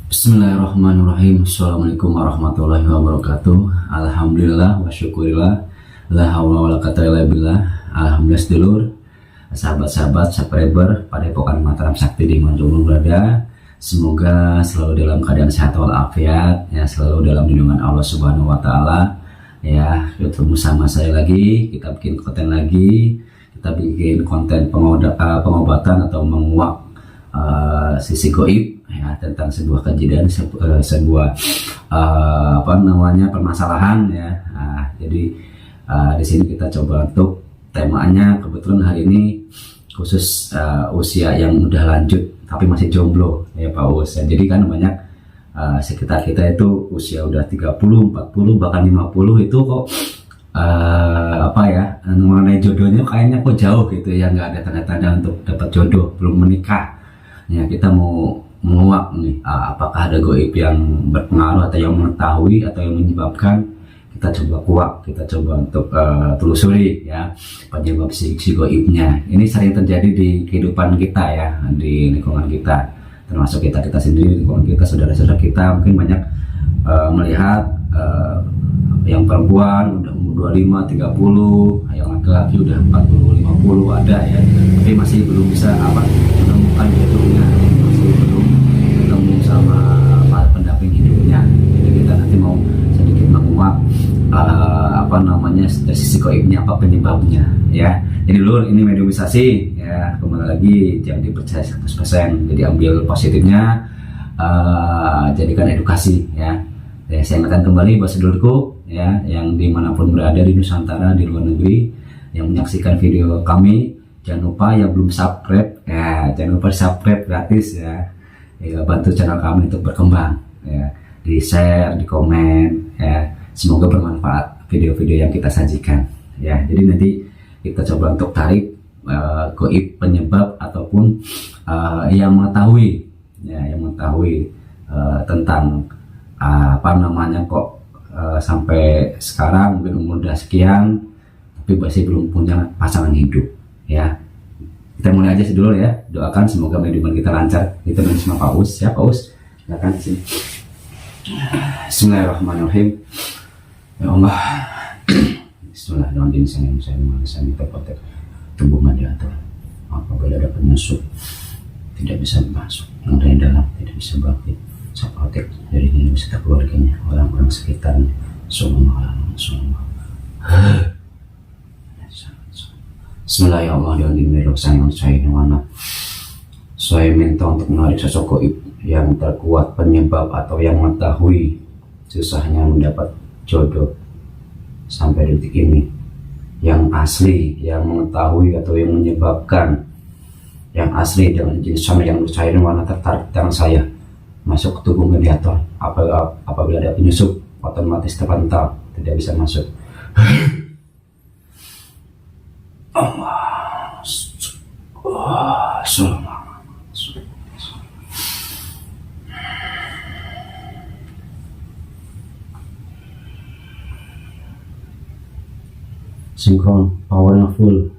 Bismillahirrahmanirrahim. Assalamualaikum warahmatullahi wabarakatuh. Alhamdulillah wa syukurillah. La haula wala quwata illa billah. Alhamdulillah sedulur, sahabat-sahabat, subscriber pada Epokan Mataram Sakti di manapun berada. Semoga selalu dalam keadaan sehat walafiat, ya, selalu dalam lindungan Allah Subhanahu wa taala. Ya, ketemu sama saya lagi, kita bikin konten lagi. Kita bikin konten pengobatan atau menguak sisi goib, ya, tentang sebuah kejadian, sebuah permasalahan, ya. Jadi di sini kita coba untuk temanya, kebetulan hari ini khusus usia yang udah lanjut tapi masih jomblo, ya Pak Us. Jadi kan banyak sekitar kita itu usia udah 30, 40 bahkan 50 itu kok mengenai jodohnya kayaknya kok jauh gitu ya, nggak ada tanda-tanda untuk dapat jodoh, belum menikah. Ya, kita mau menguak nih, apakah ada goib yang berpengaruh atau yang mengetahui atau yang menyebabkan. Kita coba kuak, kita coba untuk telusuri, ya, penyebab si goibnya. Ini sering terjadi di kehidupan kita, ya, di lingkungan kita, termasuk kita sendiri, lingkungan kita, saudara-saudara kita. Mungkin banyak melihat yang perempuan udah umur 25, 30, yang laki-laki udah 40, 50 ada, ya, tapi masih belum bisa menemukan jodohnya, masih belum ketemu sama pendamping hidupnya. Jadi kita nanti mau sedikit menguak dari sisi goibnya, apa penyebabnya, ya. Jadi lur, ini mediumisasi, ya, kembali lagi jangan dipercaya 100%, jadi ambil positifnya, jadikan edukasi, ya. Saya ingatkan kembali buat sedulurku, ya, yang dimanapun berada di Nusantara, di luar negeri, yang menyaksikan video kami, jangan lupa yang belum subscribe, ya, jangan lupa subscribe gratis, ya, bantu channel kami untuk berkembang, ya, di share, di komen, ya, semoga bermanfaat video-video yang kita sajikan, ya. Jadi nanti kita coba untuk tarik goib penyebab ataupun yang mengetahui, ya, yang mengetahui tentang kok sampai sekarang mungkin umur udah sekian tapi masih belum punya pasangan hidup, ya. Kita mulai aja dulu, ya, doakan semoga kehidupan kita lancar. Kita nanti sama Pak Us, ya Pak Us, silakan di sini. Bismillahirrahmanirrahim. Ya Allah, Bismillahirrahmanirrahim. Saya minta protek tubuh mediator. Apabila ada penyusup tidak bisa masuk, yang dari dalam tidak bisa bangkit, saya protek dari diri beserta keluarganya, orang-orang sekitarnya. Bismillahirrahmanirrahim. Saya minta untuk menarik sosok goib yang terkuat penyebab atau yang mengetahui susahnya mendapat jodoh sampai detik ini, yang asli, yang mengetahui atau yang menyebabkan, yang asli dengan jenis sama yang cairan warna tertarik tangan saya masuk ke tubuh mediator. Apabila ada penyusup otomatis terpental, tidak bisa masuk. Sinkron, powernya full.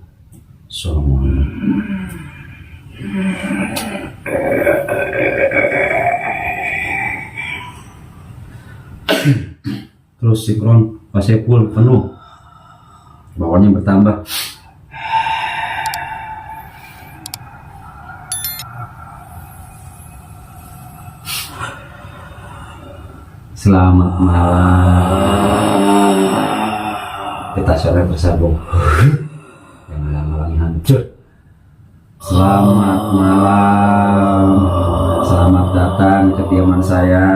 Terus sinkron, pasnya full, penuh, bawahnya bertambah. Selamat malam, kita sore bersambung. Yang malam hancur. Selamat malam, selamat datang ke kediaman saya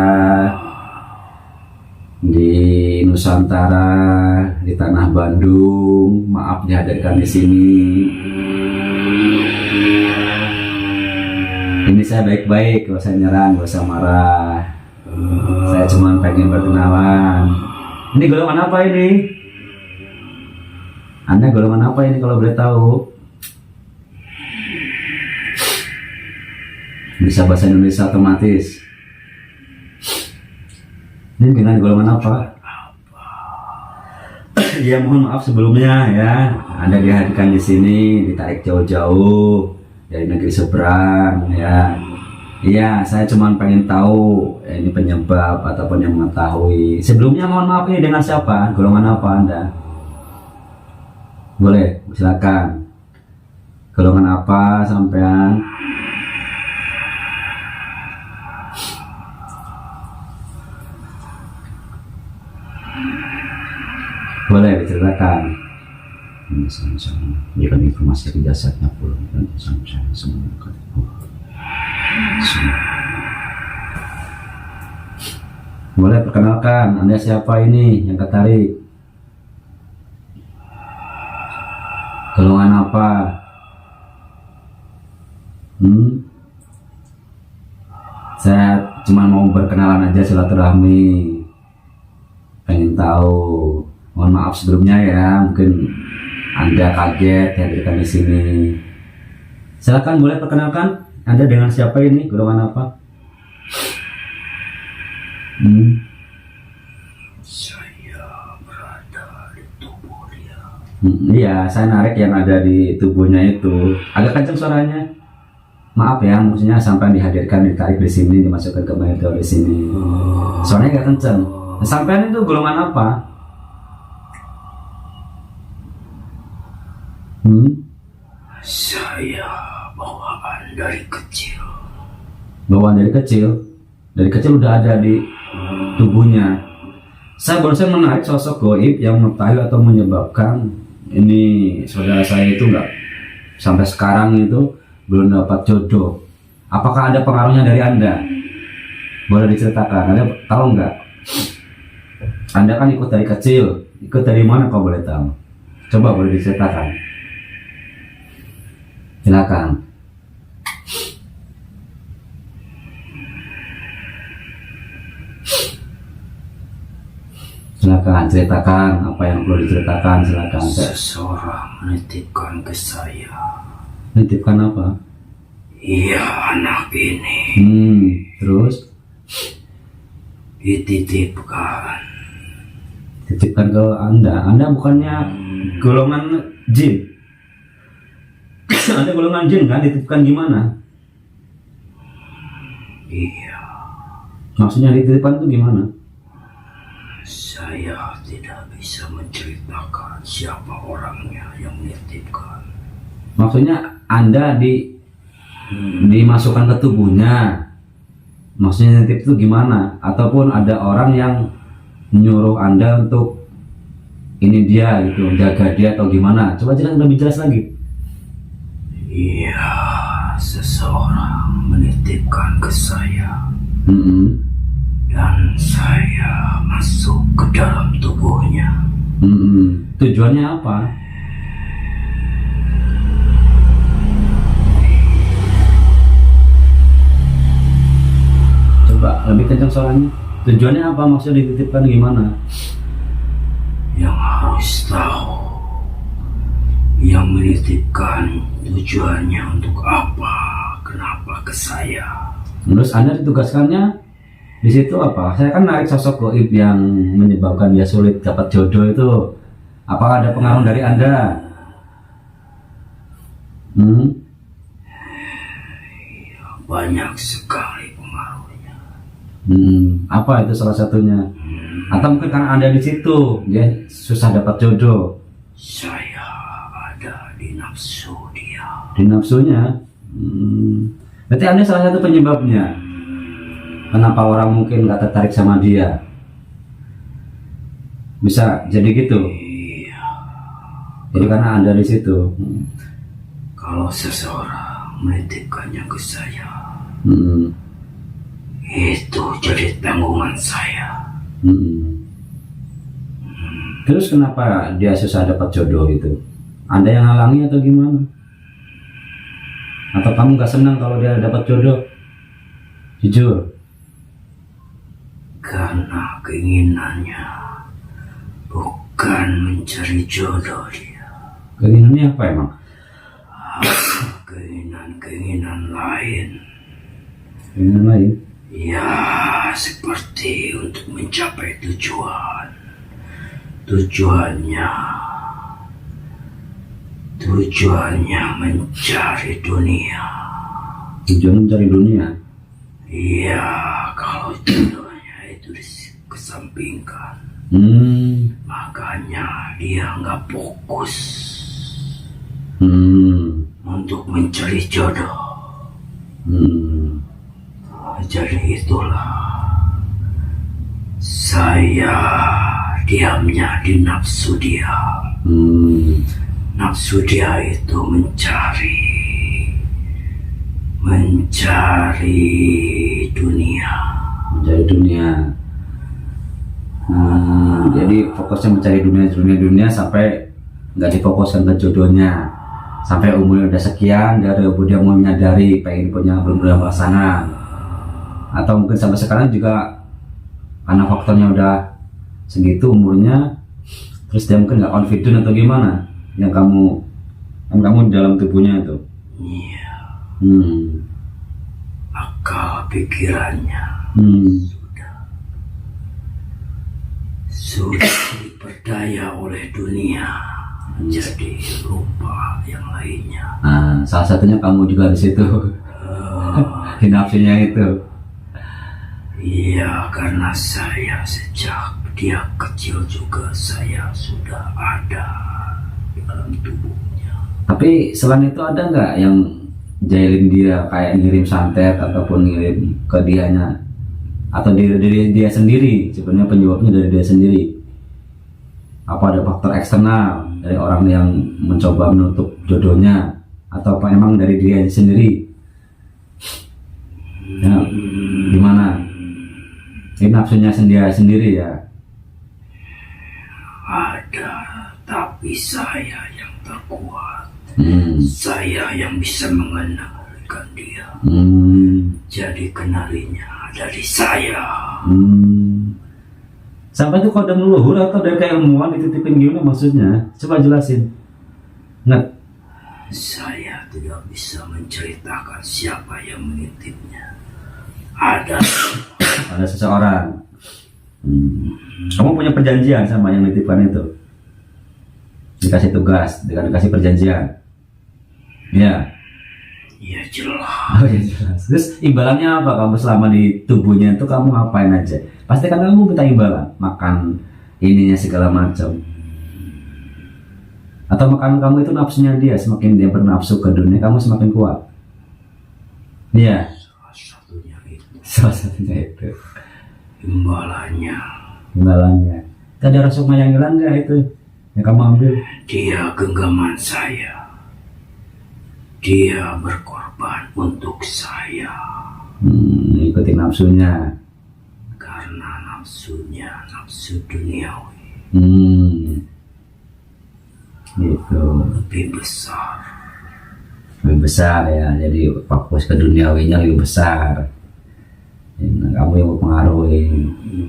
di Nusantara, di tanah Bandung. Maaf dihadirkan di sini. Ini saya baik-baik, gak usah nyerang, gak usah marah. Saya cuma pengen berkenalan. Ini golongan apa ini? Anda golongan apa ini kalau boleh tahu? Bisa bahasa Indonesia otomatis. Ini dengan golongan apa? Ya, mohon maaf sebelumnya, ya. Anda dihadirkan di sini, ditarik jauh-jauh dari negeri seberang, ya. Iya, saya cuma pengen tahu ini penyebab ataupun yang mengetahui. Sebelumnya mohon maaf ini dengan siapa? Golongan apa Anda? Boleh, silakan. Golongan apa sampean? Boleh diceritakan. Sama-sama berikan informasi ke jasadnya pulang dan sama-sama semua. Boleh perkenalkan, Anda siapa ini yang ketarik? Golongan apa? Saya cuma mau berkenalan aja, silaturahmi. Pengen tahu. Mohon maaf sebelumnya ya, mungkin Anda kaget hadirkan di sini. Silakan boleh perkenalkan, Anda dengan siapa ini? Golongan apa? Saya berada di tubuh dia. Iya, saya narik yang ada di tubuhnya itu. Agak kencang suaranya. Maaf ya, maksudnya sampai dihadirkan, ditarik di sini, dimasukkan ke monitor di sini. Suaranya agak kencang. Sampai itu golongan apa? Saya bawaan dari kecil. Bawaan dari kecil? Dari kecil udah ada di tubuhnya. Saya barusan menarik sosok goib yang mengetahui atau menyebabkan ini saudara saya itu nggak sampai sekarang itu belum dapat jodoh. Apakah ada pengaruhnya dari Anda? Boleh diceritakan. Anda tahu nggak? Anda kan ikut dari kecil. Ikut dari mana kalau boleh tahu? Coba boleh diceritakan. Silakan. Silakan ceritakan apa yang perlu diceritakan. Silakan. Seseorang menitipkan ke saya. Menitipkan apa? Iya, anak ini Terus dititipkan. titipkan ke Anda. Anda bukannya golongan jin? Anda golongan jin kan? Dititipkan gimana? Iya, Maksudnya dititipkan itu gimana? saya tidak bisa menceritakan siapa orangnya yang menitipkan. Maksudnya Anda dimasukkan ke tubuhnya. Maksudnya nitip itu gimana? Ataupun ada orang yang menyuruh Anda untuk ini dia gitu, jaga dia atau gimana? Coba jelas, lebih jelas lagi. Iya, seseorang menitipkan ke saya. Dan saya masuk ke dalam tubuhnya. Tujuannya apa? Coba lebih kencang suaranya. Tujuannya apa? Maksudnya dititipkan gimana? Yang harus tahu, yang menitipkan tujuannya untuk apa, kenapa ke saya. Terus Anda ditugaskannya di situ apa? Saya kan narik sosok goib yang menyebabkan dia sulit dapat jodoh itu. Apakah ada pengaruh dari Anda? Banyak sekali pengaruhnya. Apa itu salah satunya? Atau mungkin karena Anda di situ, dia susah dapat jodoh. Saya ada di nafsu dia. Di nafsunya. Berarti Anda salah satu penyebabnya. Kenapa orang mungkin nggak tertarik sama dia? Bisa jadi gitu. Iya, Jadi karena Anda di situ. kalau seseorang menitipkannya ke saya, itu jadi tanggungan saya. Terus kenapa dia susah dapat jodoh itu? Anda yang halangi atau gimana? Atau kamu nggak senang kalau dia dapat jodoh? Jujur. Karena keinginannya bukan mencari jodoh dia. Keinginannya apa emang? Keinginan lain. Keinginan lain? Ya, seperti untuk mencapai tujuan. Tujuannya mencari dunia. Tujuan mencari dunia? Iya, kalau jodohnya itu dikesampingkan, makanya dia nggak fokus untuk mencari jodoh. Jadi itulah saya diamnya di nafsu dia. Nafsu dia itu mencari dunia. Mencari dunia. Jadi fokusnya mencari dunia sampai nggak difokuskan ke jodohnya. Sampai umurnya udah sekian, dari dia mau menyadari pengen punya benar-benar pasangan. Atau mungkin sampai sekarang juga karena faktornya udah segitu umurnya, terus dia mungkin nggak confident atau gimana yang kamu di dalam tubuhnya itu. Iya. Akal pikirannya sudah diperdaya oleh dunia, jadi lupa yang lainnya. Salah satunya kamu juga di situ. Di nafsunya itu. Iya, karena saya sejak dia kecil juga saya sudah ada di dalam tubuhnya. Tapi selain itu ada nggak yang jahilin dia, kayak ngirim santet ataupun ngirim ke dianya, atau dari dia sendiri? Sebenarnya penyebabnya dari dia sendiri. Apa ada faktor eksternal dari orang yang mencoba menutup jodohnya, atau apa emang dari dia sendiri? Ya, gimana? Ini nafsunya sendiri ya? Ada, tapi saya yang terkuat. Saya yang bisa mengenalkan dia. Jadi kenalinya dari saya. Sampai itu kodam leluhur atau dari keilmuan dititipin gimana maksudnya? Coba jelasin. Nggak. Saya tidak bisa menceritakan siapa yang menitipnya. Ada Seseorang. Kamu punya perjanjian sama yang nitipkan itu? Dikasih tugas, dikasih perjanjian? Ya. Iya jelas. Oh ya jelas. Terus imbalannya apa kamu selama di tubuhnya itu kamu ngapain aja? Pasti kan kamu minta imbalan, makan ininya segala macam. Atau makan kamu itu nafsunya dia, semakin dia bernafsu ke dunia kamu semakin kuat. Iya. Salah satunya itu. Imbalannya. Tadi ada rasuk yang hilang nggak itu yang kamu ambil? Dia genggaman saya. Dia berkorban untuk saya. Ikutin nafsunya. Karena nafsunya nafsu duniawi. Gitu. Lebih besar ya, jadi fokus ke duniawinya lebih besar. Nah, kamu yang mempengaruhi.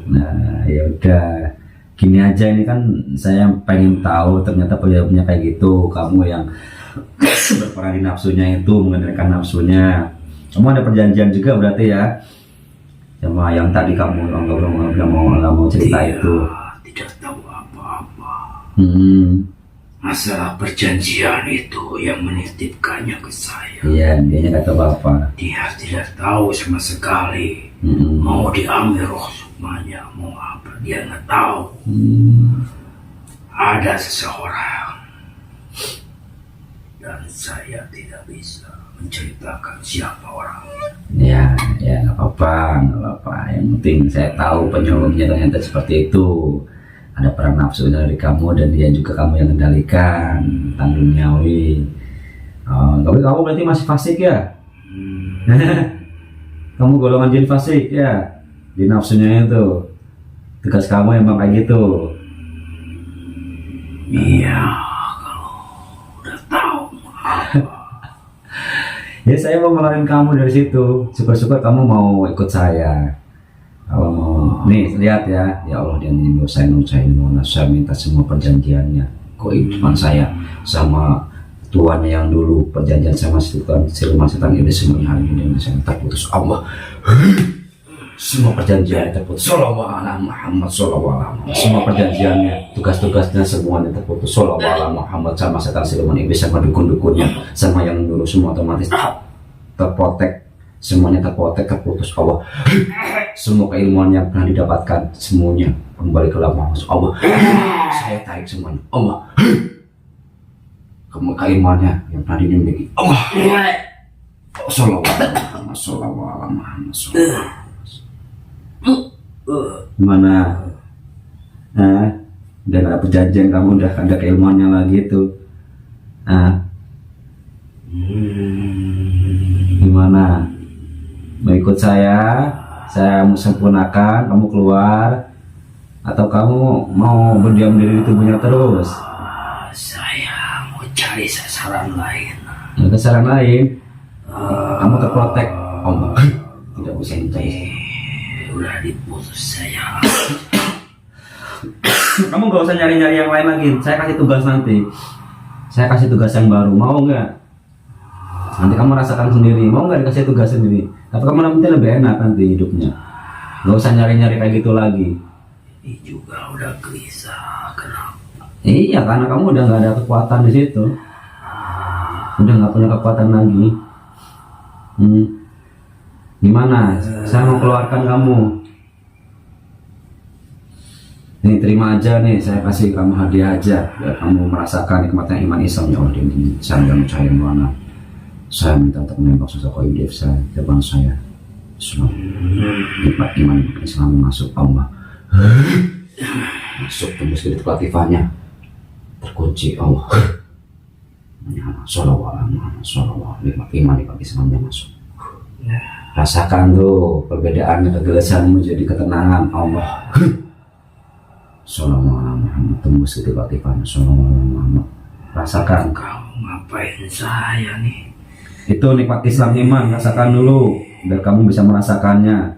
Nah ya udah, gini aja, ini kan saya pengen tahu ternyata punya kayak gitu. Kamu yang berperan di nafsunya itu, mengendalikan nafsunya. Kamu ada perjanjian juga berarti ya sama yang tadi kamu nggak mau cerita itu. Tidak tahu apa-apa. Masalah perjanjian itu yang menitipkannya ke saya. Iya, dia nggak tahu apa. Dia tidak tahu sama sekali. Mau diambil roh sukmanya, mau apa, dia nggak tahu. Ada seseorang dan saya tidak bisa menceritakan siapa orangnya. Ya nggak apa-apa. Yang penting saya tahu penyebabnya ternyata seperti itu. Ada peran nafsu dari kamu dan dia juga kamu yang kendalikan tentang duniawi. Tapi kamu berarti masih fasik ya? Kamu golongan jin fasik ya? Di nafsunya itu tugas kamu emang kayak gitu. Iya, kalau udah tahu apa. Ya saya mau ngeluarin kamu dari situ. Syukur-syukur kamu mau ikut saya. Kalau mau, nih lihat ya Allah, dia ini saya minta semua perjanjiannya, kehidupan saya sama Tuhan yang dulu, perjanjian sama siluman setan ini semuanya hari ini saya terputus. Allah, semua perjanjian terputus. Shallallahu alaihi Muhammad, shallallahu alaihi. Semua perjanjiannya, tugas-tugasnya semuanya terputus. Shallallahu alaihi Muhammad, sama setan siluman iblis sama dukun-dukunnya sama yang dulu semua otomatis terprotek semuanya terpotek, terputus Allah. Semua keilmuan yang pernah didapatkan semuanya kembali ke dalam Allah. Saya tarik semuanya Allah. Keilmuannya yang pernah dimiliki Allah. Sallallahu. Gimana? Udah gak ada perjanjian, kamu udah ada keilmuannya lagi tuh. Gimana? Mau ikut saya mau sempurnakan, kamu keluar, atau kamu mau berdiam diri di tubuhnya terus? Saya mau cari sasaran lain. Sasaran lain? Kamu terprotek, Om. Tidak bisa dipercaya. Udah diputus saya. Kamu gak usah nyari-nyari yang lain lagi. Saya kasih tugas nanti. Saya kasih tugas yang baru. Mau nggak? Nanti kamu rasakan sendiri. Mau nggak dikasih tugas sendiri? Tapi kamu nanti lebih enak nanti hidupnya. Gak usah nyari-nyari kayak gitu lagi. Ini juga udah gelisah. Kenapa? Iya, karena kamu udah nggak ada kekuatan di situ. Udah nggak punya kekuatan lagi. Gimana? Saya mau keluarkan kamu. Ini terima aja nih, saya kasih kamu hadiah aja biar kamu merasakan nikmatnya iman Islam. Ya Allah, ini saya dan percaya mana. Saya minta untuk menembak sosok Iblis saya depan saya. Nikmat iman Islam masuk Allah. Masuk tembus ke titik latifahnya. Terkunci Allah. Sholawat, nikmat iman Islamnya masuk. Rasakan tuh perbedaannya, kegelisahanmu jadi ketenangan Allah. Sholawat Muhammad, tembus ke titik latifahnya. Sholawat Muhammad. Rasakan. Kamu ngapain saya nih? Itu nikmat Islam iman, rasakan dulu biar kamu bisa merasakannya.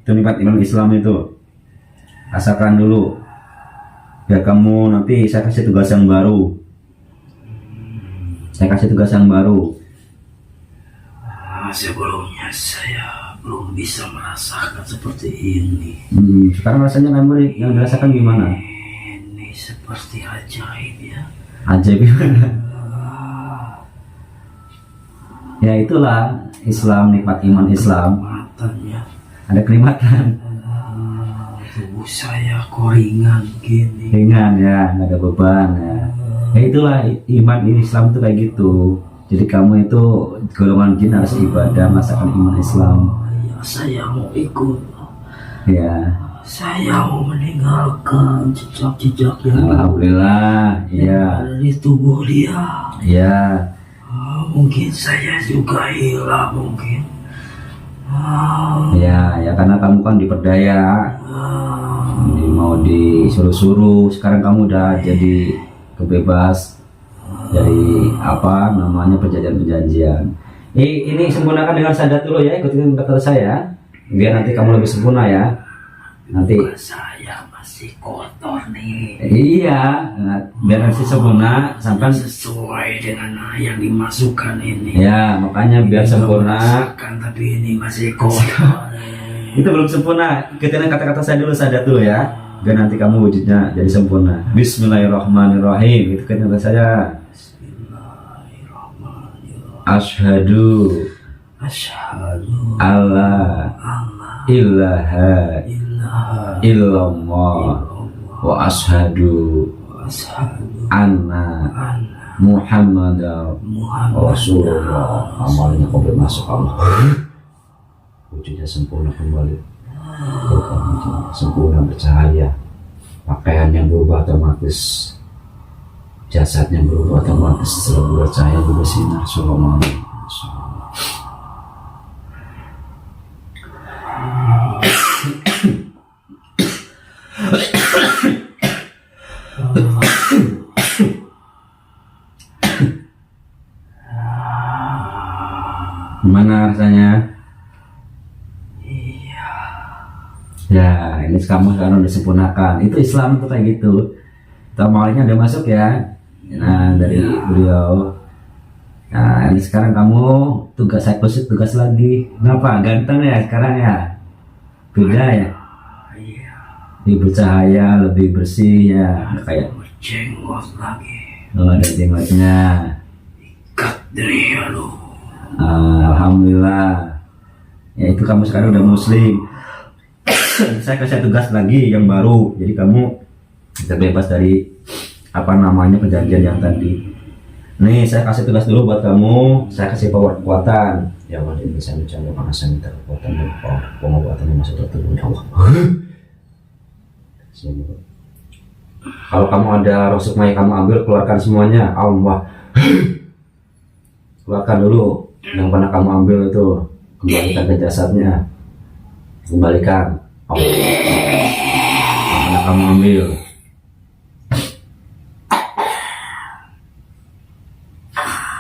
Itu nikmat iman Islam itu. Rasakan dulu biar kamu nanti saya kasih tugas yang baru. Saya kasih tugas yang baru. Sebelumnya saya belum bisa merasakan seperti ini. Sekarang rasanya kamu yang dirasakan gimana? Ini seperti ajaib ya. Ajaib gimana? Ya itulah Islam, nikmat iman Islam. Matanya. Ada kenikmatan. Tubuh saya kok ringan gini. Ringan ya, nggak ada beban ya. Ya itulah iman Islam itu kayak gitu. Jadi kamu itu golongan jin harus ibadah, merasakan iman Islam. Ya, saya mau ikut. Ya. Saya mau meninggalkan jejak-jejak yang Alhamdulillah. Ya. ada di tubuh dia. Ya. Mungkin saya juga hilang mungkin. Ya karena kamu kan diperdaya. Mau disuruh-suruh. Sekarang kamu udah jadi kebebas dari apa namanya perjanjian-perjanjian. Ini sempurnakan dengan sadar dulu ya, ikutin kata saya biar nanti kamu lebih sempurna ya. Nanti saya masih kotor nih. Iya, biar nanti sempurna sampai sesuai dengan yang dimasukkan ini. Ya makanya biar sempurna. Tapi ini masih kotor. Itu belum sempurna. Ikutin kata-kata saya dulu, sadar dulu ya. Biar nanti kamu wujudnya jadi sempurna. Bismillahirrahmanirrahim. Itu kata saya. Asyhadu alla ilaha illallah wa asyhadu anna Muhammadar Rasulullah. Amalnya kau masuk Allah. Wujudnya sempurna kembali. Sempurna bercahaya. Pakaian yang berubah otomatis. Jasadnya berubah otomatis setelah bercahaya bersinar. Sallallahu alaihi wasallam. Gimana rasanya? Iya. Ya, ini kamu sekarang udah sempurnakan. Itu Islam tuh kayak gitu. Tamalnya udah masuk ya. Nah, dari beliau. Nah, ini sekarang kamu tugas saya khusus tugas lagi. Kenapa? Ganteng ya sekarang ya? Beda ya? Iya. Lebih bercahaya, lebih bersih ya. Nggak kayak Berjenggot lagi. ada jenggotnya. Ikat dari lu. Alhamdulillah. Ya itu kamu sekarang udah muslim. Saya kasih tugas lagi yang baru. Jadi kamu terbebas dari apa namanya perjanjian yang tadi. Nih saya kasih tugas dulu buat kamu. Saya kasih power kekuatan. Ya Allah, ini saya bercanda karena saya minta kekuatan dan pengobatan yang masuk ke tubuhnya Allah. Kalau kamu ada rosuk maya kamu ambil, keluarkan semuanya. Allah, keluarkan dulu yang pernah kamu ambil itu, kembalikan ke jasadnya, kembalikan. Allah, yang pernah kamu ambil.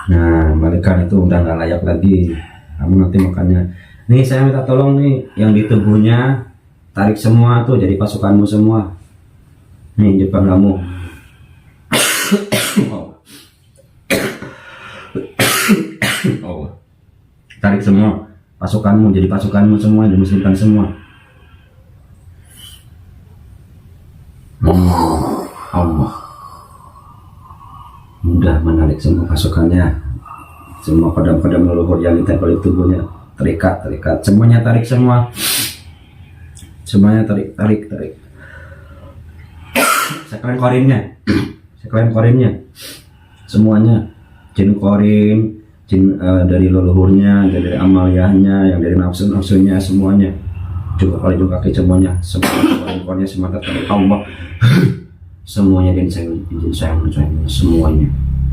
Nah, kembalikan, itu udah nggak layak lagi. Kamu nanti makannya. Nih saya minta tolong nih, yang di tubuhnya tarik semua tuh jadi pasukanmu semua. Nih depan kamu. Oh. Tarik semua pasukanmu jadi pasukanmu semua, dimuslimkan semua. Allah mudah menarik semua pasukannya, semua kodam-kodam leluhur yang ditempel di tubuhnya terikat, semuanya tarik semua, semuanya tarik. Sekalian korinnya, semuanya, jin korin, jin dari leluhurnya, dari amaliyahnya, yang dari nafsunya, semuanya. Juga kalau juga kaki semuanya, korinnya semua tarik Allah. Semuanya dan saya semuanya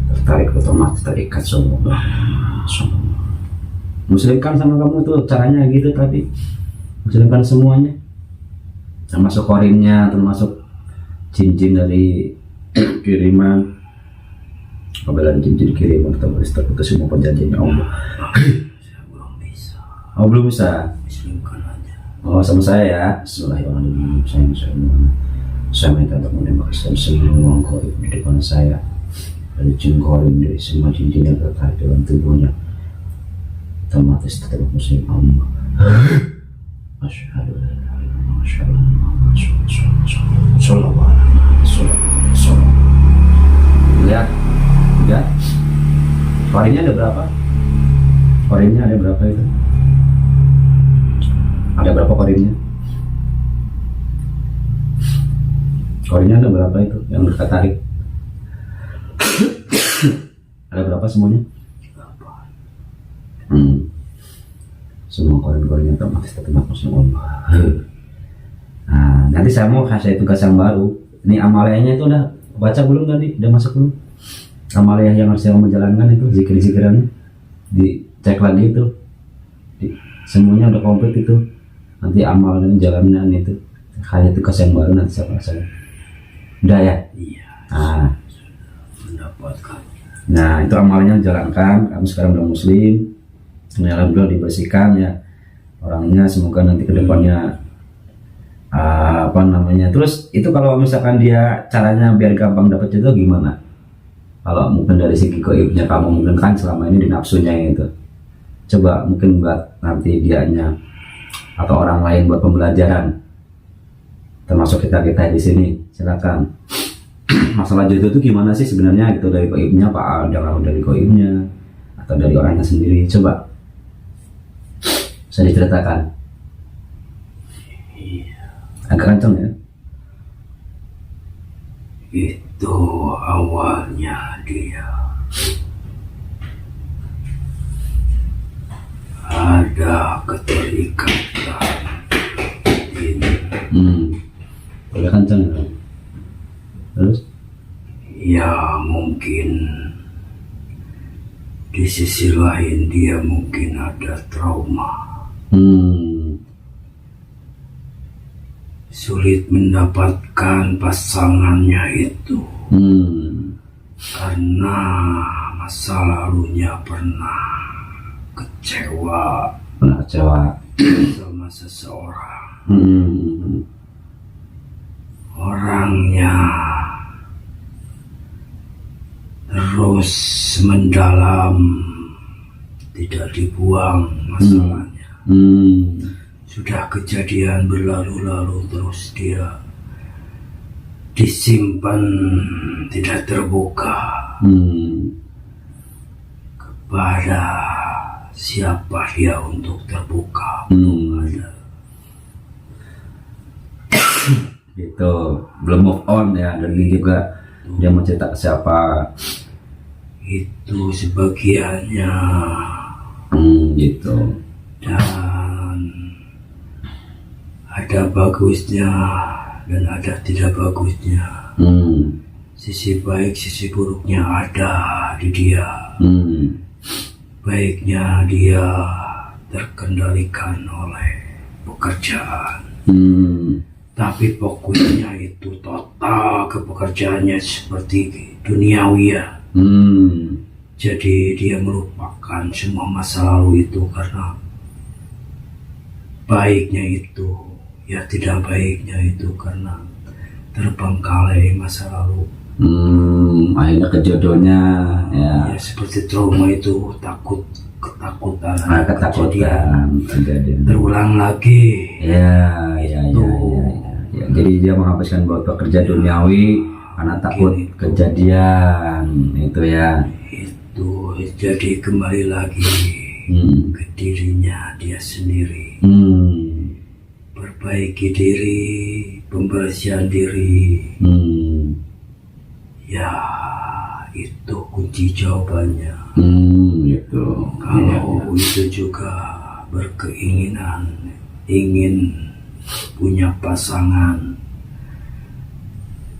tertarik, otomatis terikat semua. Muslimkan sama kamu tuh caranya gitu tadi, muslimkan semuanya, termasuk korinnya, termasuk jin-jin dari kiriman. Apabila jin kiriman terputus semua perjanjiannya Allah. Saya belum bisa. Oh belum bisa. Muslimkan aja. Oh sama saya ya. Bismillahirrahmanirrahim. Saya minta untuk menembakkan semua korin di depan saya, dari jin korin, dari semua jin-jin yang tertarik dalam tubuhnya, otomatis tetap muslim Allah. Asyhadu an la ilaha illallah. Lihat, lihat. Korinnya ada berapa? Korinnya ada berapa itu? Ada berapa korinnya? Korinnya ada berapa itu yang tertarik? Ada berapa semuanya? Semua korin-korinnya otomatis tetap muslim Allah. Nah, nanti saya mau kasih tugas yang baru. Ini amaliyahnya itu udah baca belum tadi? Udah masuk belum? Amaliyah yang harus saya menjalankan itu, zikir-zikirannya dicek lagi itu. Semuanya udah komplit itu. Nanti amal dan jalannya itu. Kayak tugas yang baru nanti saya pasang. Udah ya? Iya. Nah, Mendapatkan. Nah itu amalnya jalankan. Kamu sekarang udah muslim. Alhamdulillah dibersihkan ya orangnya. Semoga nanti kedepannya apa namanya. Terus itu kalau misalkan dia caranya biar gampang dapat jodoh gimana? Kalau mungkin dari segi gaibnya kamu mungkin kan selama ini di nafsunya itu. Coba mungkin buat nanti dianya atau orang lain buat pembelajaran. Termasuk kita di sini. Silakan. Masalah jodoh itu gimana sih sebenarnya gitu, dari gaibnya Pak, jangan dari gaibnya atau dari orangnya sendiri, coba bisa diceritakan. Iya. Agak kencang ya. Itu awalnya dia ada keterikatan ini. Agak kencang ya. Terus? Ya mungkin di sisi lain dia mungkin ada trauma. Sulit mendapatkan pasangannya itu. Karena masa lalunya pernah kecewa sama seseorang. Orangnya terus mendalam, tidak dibuang masalahnya. Sudah kejadian berlalu-lalu terus dia disimpan, tidak terbuka kepada siapa dia untuk terbuka. Ada. Gitu, belum move on ya, dan ini juga dia mau cerita ke siapa. Itu sebagiannya. Gitu. Dan ada bagusnya dan ada tidak bagusnya. Sisi baik, sisi buruknya ada di dia. Baiknya dia terkendalikan oleh pekerjaan. Tapi fokusnya itu total ke pekerjaannya seperti duniawi ya. Jadi dia melupakan semua masa lalu itu karena baiknya itu, ya tidak baiknya itu karena terbengkalai masa lalu. Akhirnya ke jodohnya ya. Ya seperti trauma itu, ketakutan kejadian terulang lagi. Ya. Jadi dia menghabiskan buat pekerja duniawi karena takut kejadian itu ya. Itu jadi kembali lagi ke dirinya dia sendiri. Perbaiki diri, pembersihan diri. Ya itu kunci jawabannya. Gitu. Kalau itu juga berkeinginan ingin punya pasangan,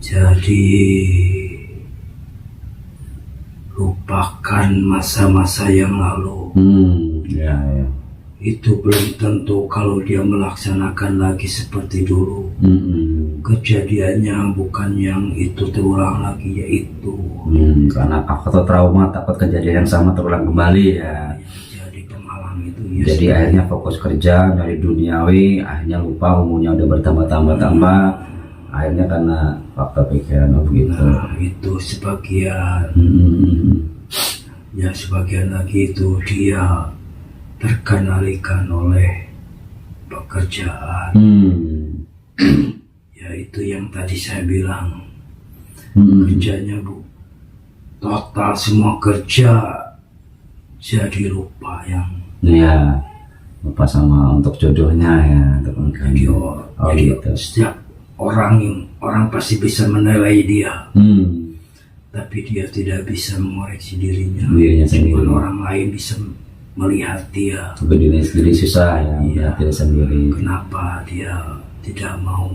jadi lupakan masa-masa yang lalu. Ya. Itu belum tentu kalau dia melaksanakan lagi seperti dulu. Kejadiannya bukan yang itu terulang lagi, yaitu karena takut trauma, takut kejadian yang sama terulang kembali ya. Jadi pemalang itu ya. Jadi akhirnya fokus kerja dari duniawi, akhirnya lupa umurnya udah bertambah-tambah. Akhirnya karena faktor pikiran begitu. Nah, itu sebagian. Ya sebagian lagi itu dia terkendalikan oleh pekerjaan. Ya itu yang tadi saya bilang. Kerjanya total semua kerja, jadi lupa yang. Ya, lupa sama untuk jodohnya ya. Jadi Gitu. setiap orang pasti bisa menilai dia. Tapi dia tidak bisa mengoreksi dirinya sendiri. Cuman orang lain bisa melihat dia. Tapi diri sendiri susah ya, melihat diri sendiri. Kenapa dia tidak mau?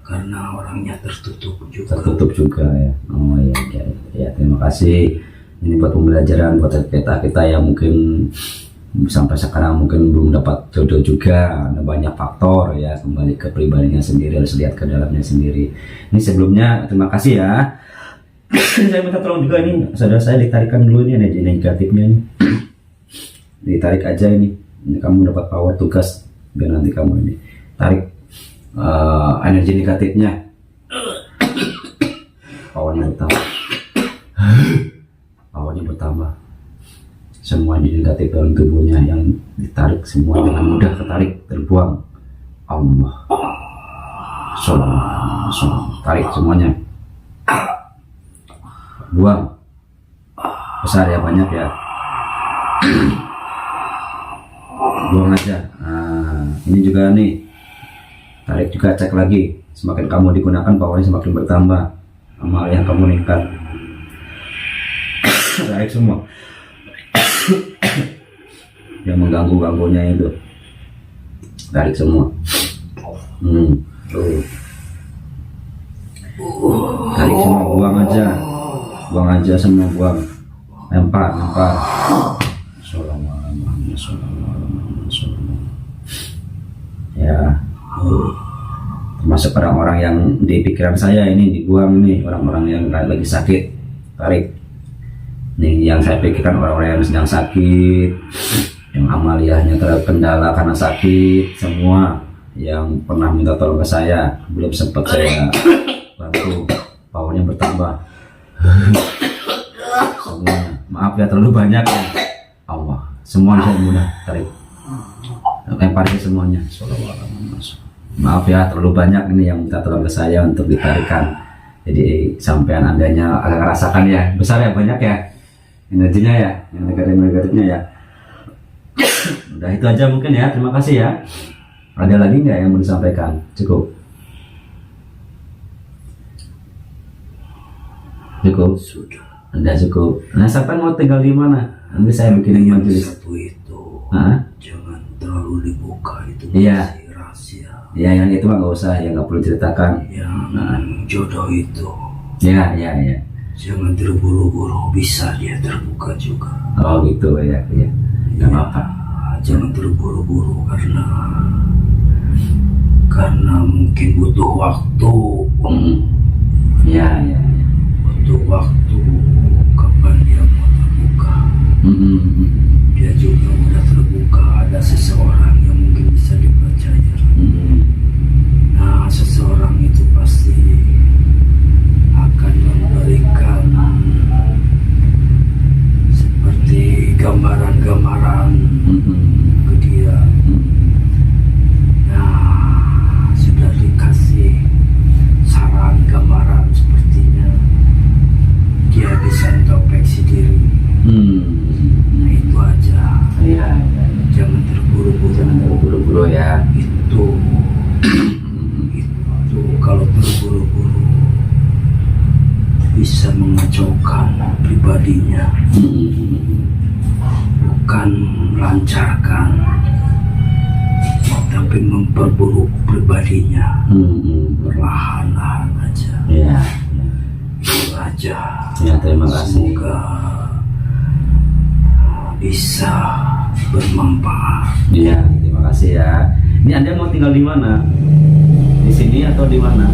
Karena orangnya tertutup juga Ya. Oh ya, terima kasih. Ini buat pembelajaran buat kita yang mungkin sampai sekarang mungkin belum dapat jodoh juga. Ada banyak faktor ya, kembali ke pribadinya sendiri, harus lihat ke dalamnya sendiri. Ini sebelumnya terima kasih ya. Saya minta tolong juga nih, saudara saya ditarikan dulu ini energi negatifnya nih. Ditarik aja ini kamu dapat power tugas, biar nanti kamu ini tarik energi negatifnya. Powernya bertambah. Semua energi negatif dalam tubuhnya yang ditarik semua dengan mudah ketarik, terbuang. Allah. Tarik semuanya. Buang. Besar ya, banyak ya. Buang aja. Nah, ini juga nih. Tarik juga, cek lagi. Semakin kamu digunakan, powernya semakin bertambah. Amal yang kamu meningkat. Tarik semua. Yang mengganggu-ganggunya itu. Tarik semua. Tuh. Tarik semua, buang aja semua, buang. Lempar. Ya. Termasuk orang-orang yang di pikiran saya ini dibuang nih, orang-orang yang lagi sakit, tarik. Nih yang saya pikirkan orang-orang yang sedang sakit, yang amaliyahnya terkendala karena sakit, semua yang pernah minta tolong ke saya belum sempat saya bantu, powernya bertambah. Semua, maaf ya terlalu banyak ya. Allah, semua saya mudah tarik. Lemparin semuanya. Maaf ya terlalu banyak ini yang minta tolong ke saya untuk ditarikan. Jadi sampean adanya agak rasakan ya, besar ya, banyak ya. energinya ya, yang negatifnya ya. Udah itu aja mungkin ya, terima kasih ya. Ada lagi nggak yang mau disampaikan? Cukup? Cukup? Sudah. Udah cukup. Nah, sampai mau tinggal di mana? Nanti saya bikinin Yang majelis. satu itu Hah? jangan terlalu dibuka, itu Iya. masih rahasia. Ya, yang itu mah nggak usah, ya nggak perlu ceritakan. Yang jodoh itu Ya. jangan terburu-buru, bisa dia terbuka juga. Oh gitu ya. Nggak apa-apa. Jangan terburu-buru karena mungkin butuh waktu. Ya. Butuh waktu kapan dia mau terbuka. Dia juga udah terbuka, ada seseorang yang mungkin bisa dipercaya. Nah, seseorang itu pasti akan memberikan seperti gambaran-gambaran ke dia. Nah, sudah dikasih saran gambaran sepertinya dia bisa introspeksi diri. Nah, itu aja. Iya. Jangan terburu-buru Ya. itu kalau terburu-buru bisa mengacaukan pribadinya, bukan melancarkan tapi memperburuk pribadinya. Perlahan-lahan aja. Iya. Itu aja. Ya, terima kasih. Semoga bisa bermanfaat. Iya, terima kasih ya. Ini Anda mau tinggal di mana? Di sini atau di mana?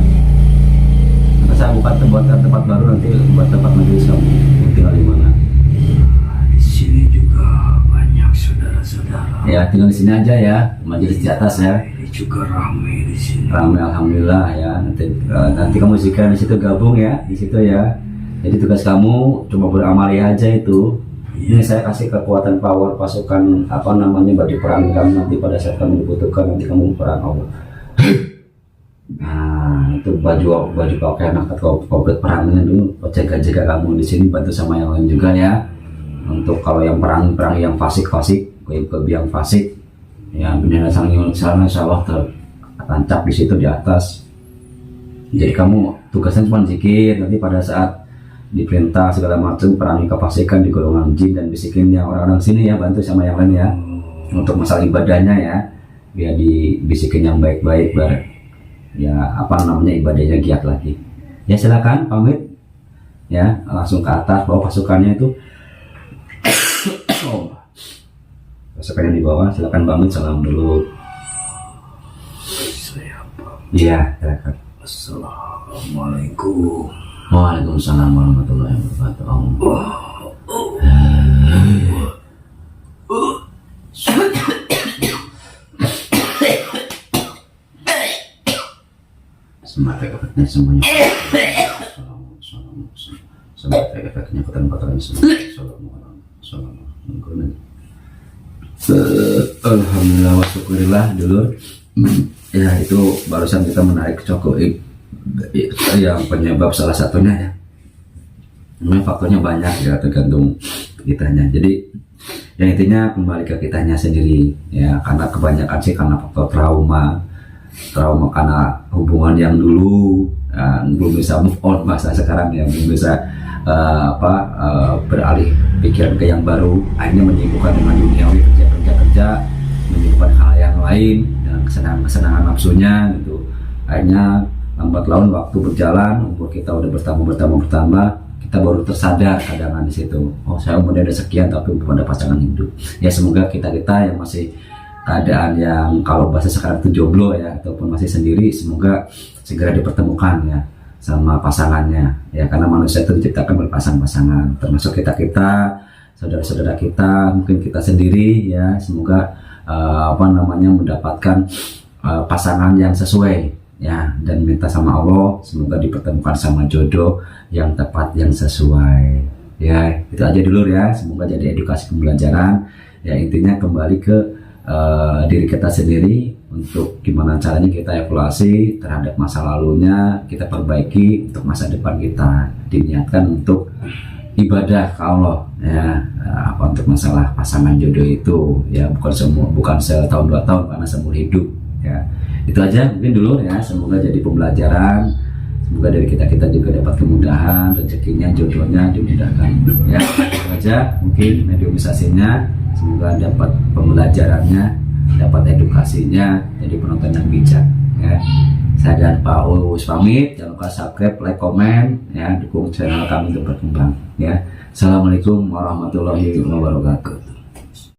Nanti saya buat tempat baru, nanti buat tempat majelis kamu. Mau tinggal di mana? Di sini juga banyak saudara-saudara. Ya, tinggal di sini aja ya. Majelis di atas ya. Ini juga ramai di sini. Ramai, alhamdulillah ya. Nanti kamu jika di situ gabung ya, di situ ya. Jadi tugas kamu cuma beramali aja itu. Ini saya kasih kekuatan power pasukan bagi perang kamu nanti pada saat kamu dibutuhkan, nanti kamu perang Allah. Nah, itu baju pakaian atau komplit perangnya dulu. Jaga kamu di sini, bantu sama yang lain juga ya. Untuk kalau yang perang yang fasik, yang fasik, ya benar sana insya Allah tertancap di situ di atas. Jadi kamu tugasnya cuma zikir, nanti pada saat diperintah segala macam perangi kefasikan di golongan jin dan bisikinnya orang-orang sini ya, bantu sama yang lain ya. Untuk masalah ibadahnya ya, biar dibisikin yang baik-baik biar ya ibadahnya giat lagi. Ya silakan pamit ya, langsung ke atas bawa pasukannya itu. Pasukannya di bawah, silakan pamit, salam dulu. Saya pamit. Iya, silakan. Assalamualaikum. Waalaikumsalam warahmatullahi wabarakatuh. Semangat efeknya semuanya. Semangat efeknya kotoran semua. Alhamdulillah wa syukurillah dulur. Ya itu barusan kita menarik cokoib yang penyebab salah satunya ya. Memang faktornya banyak ya, tergantung kitanya. Jadi yang intinya kembali ke kitanya sendiri ya, karena kebanyakan sih karena faktor trauma karena hubungan yang dulu belum bisa move on masa sekarang ya, belum bisa beralih pikiran ke yang baru, akhirnya menyibukkan dengan duniawi, kerja, menyibukkan hal yang lain dan kesenangan nafsunya gitu. Akhirnya lambat laun waktu berjalan, umur kita udah bertambah, kita baru tersadar kadang di situ. Oh, saya umurnya udah sekian tapi belum ada pasangan hidup. Ya semoga kita yang masih keadaan yang kalau bahasa sekarang itu jomblo ya, ataupun masih sendiri, semoga segera dipertemukan ya sama pasangannya ya, karena manusia itu diciptakan berpasang-pasangan, termasuk kita saudara-saudara kita, mungkin kita sendiri ya, semoga mendapatkan pasangan yang sesuai ya, dan minta sama Allah semoga dipertemukan sama jodoh yang tepat, yang sesuai ya. Itu aja dulu ya, semoga jadi edukasi pembelajaran ya. Intinya kembali ke diri kita sendiri, untuk gimana caranya kita evaluasi terhadap masa lalunya, kita perbaiki untuk masa depan kita, diniatkan untuk ibadah ke Allah ya, apa untuk masalah pasangan jodoh itu ya, bukan setahun 2 tahun karena seumur hidup ya. Itu aja mungkin dulu ya, semoga jadi pembelajaran, semoga dari kita juga dapat kemudahan, rezekinya, jodohnya dimudahkan ya. Itu aja mungkin mediumisasinya, semoga dapat pembelajarannya, dapat edukasinya, jadi penonton yang bijak ya. Saya dan Pak Uus pamit, jangan lupa subscribe, like, komen ya, dukung channel kami untuk berkembang ya. Assalamualaikum warahmatullahi wabarakatuh.